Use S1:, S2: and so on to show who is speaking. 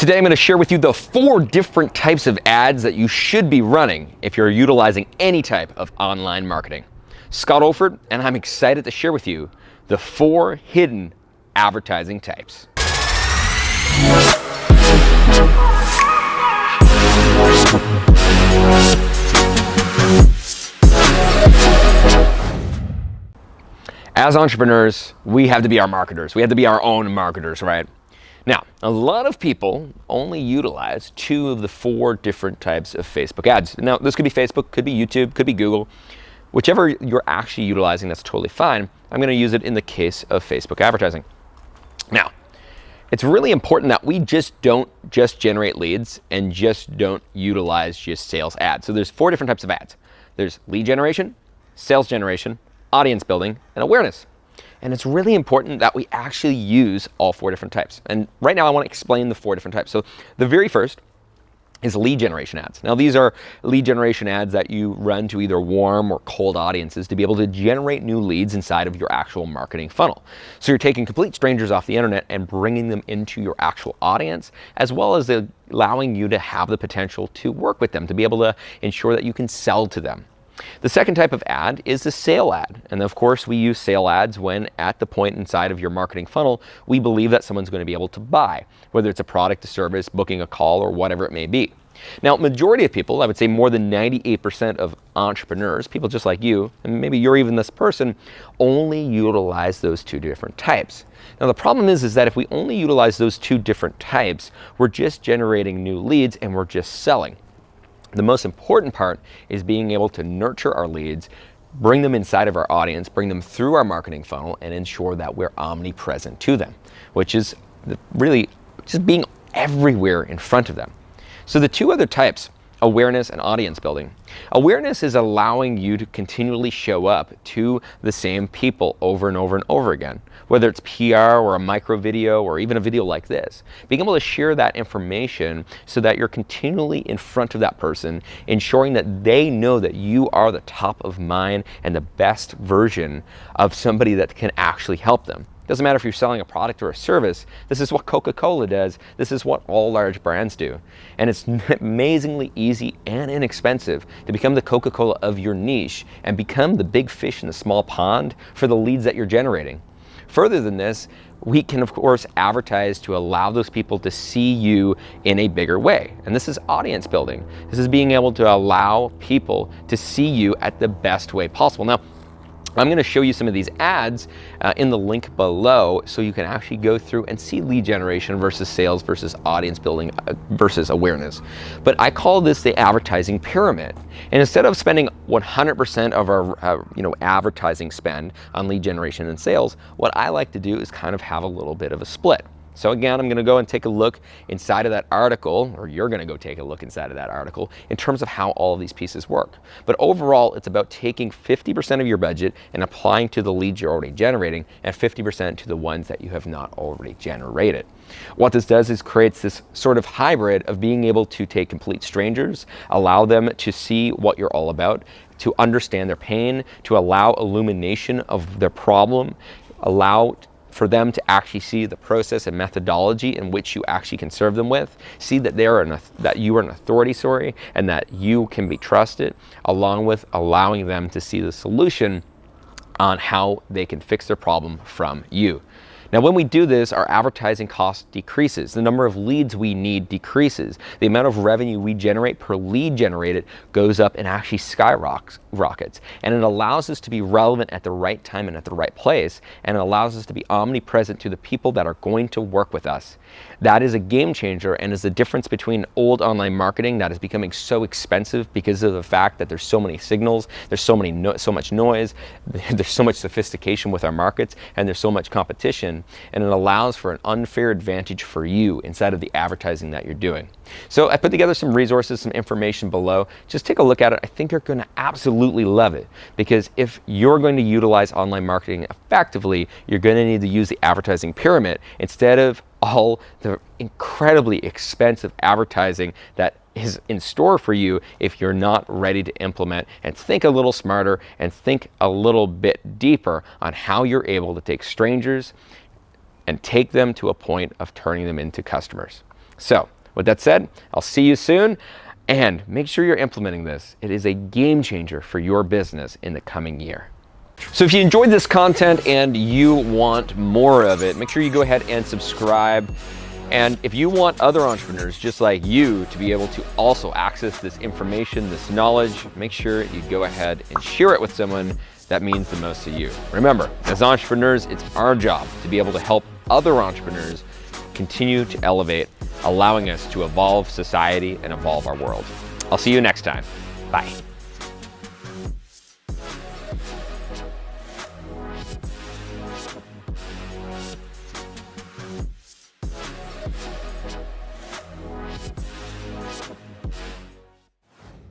S1: Today I'm going to share with you the 4 different types of ads that you should be running if you're utilizing any type of online marketing. Scott Oldford, and I'm excited to share with you the 4 hidden advertising types. As entrepreneurs, we have to be our marketers. We have to be our own marketers, right? Now, a lot of people only utilize 2 of the 4 different types of Facebook ads. Now, this could be Facebook, could be YouTube, could be Google. Whichever you're actually utilizing, that's totally fine. I'm going to use it in the case of Facebook advertising. Now, it's really important that we don't just generate leads and just don't utilize just sales ads. So there's 4 different types of ads. There's lead generation, sales generation, audience building, and awareness. And it's really important that we actually use all 4 different types. And right now I want to explain the 4 different types. So the very first is lead generation ads. Now these are lead generation ads that you run to either warm or cold audiences to be able to generate new leads inside of your actual marketing funnel. So you're taking complete strangers off the internet and bringing them into your actual audience, as well as allowing you to have the potential to work with them, to be able to ensure that you can sell to them. The second type of ad is the sale ad. And of course, we use sale ads when at the point inside of your marketing funnel, we believe that someone's going to be able to buy, whether it's a product, a service, booking a call, or whatever it may be. Now, majority of people, I would say more than 98% of entrepreneurs, people just like you, and maybe you're even this person, only utilize those 2 different types. Now, the problem is that if we only utilize those 2 different types, we're just generating new leads and we're just selling. The most important part is being able to nurture our leads, bring them inside of our audience, bring them through our marketing funnel, and ensure that we're omnipresent to them, which is really just being everywhere in front of them. So the 2 other types, awareness and audience building. Awareness is allowing you to continually show up to the same people over and over and over again, whether it's PR or a micro video or even a video like this. Being able to share that information so that you're continually in front of that person, ensuring that they know that you are the top of mind and the best version of somebody that can actually help them. Doesn't matter if you're selling a product or a service. This is what Coca-Cola does. This is what all large brands do. And it's amazingly easy and inexpensive to become the Coca-Cola of your niche and become the big fish in the small pond for the leads that you're generating. Further than this, we can of course advertise to allow those people to see you in a bigger way. And this is audience building. This is being able to allow people to see you at the best way possible. Now, I'm going to show you some of these ads in the link below so you can actually go through and see lead generation versus sales versus audience building versus awareness. But I call this the advertising pyramid. And instead of spending 100% of our advertising spend on lead generation and sales, what I like to do is kind of have a little bit of a split. So again, I'm going to go and take a look inside of that article, or you're going to go take a look inside of that article in terms of how all of these pieces work. But overall, it's about taking 50% of your budget and applying to the leads you're already generating and 50% to the ones that you have not already generated. What this does is creates this sort of hybrid of being able to take complete strangers, allow them to see what you're all about, to understand their pain, to allow illumination of their problem, allow for them to actually see the process and methodology in which you actually can serve them with, see that that you are an authority, and that you can be trusted, along with allowing them to see the solution on how they can fix their problem from you. Now, when we do this, our advertising cost decreases. The number of leads we need decreases. The amount of revenue we generate per lead generated goes up and actually skyrockets. And it allows us to be relevant at the right time and at the right place. And it allows us to be omnipresent to the people that are going to work with us. That is a game changer and is the difference between old online marketing that is becoming so expensive because of the fact that there's so many signals, there's so much noise, there's so much sophistication with our markets, and there's so much competition, and it allows for an unfair advantage for you inside of the advertising that you're doing. So I put together some resources, some information below. Just take a look at it. I think you're going to absolutely love it, because if you're going to utilize online marketing effectively, you're going to need to use the advertising pyramid instead of all the incredibly expensive advertising that is in store for you if you're not ready to implement and think a little smarter and think a little bit deeper on how you're able to take strangers and take them to a point of turning them into customers. So with that said, I'll see you soon, and make sure you're implementing this. It is a game changer for your business in the coming year. So if you enjoyed this content and you want more of it, make sure you go ahead and subscribe. And if you want other entrepreneurs just like you to be able to also access this information, this knowledge, make sure you go ahead and share it with someone that means the most to you. Remember, as entrepreneurs, it's our job to be able to help other entrepreneurs continue to elevate, allowing us to evolve society and evolve our world. I'll see you next time. Bye.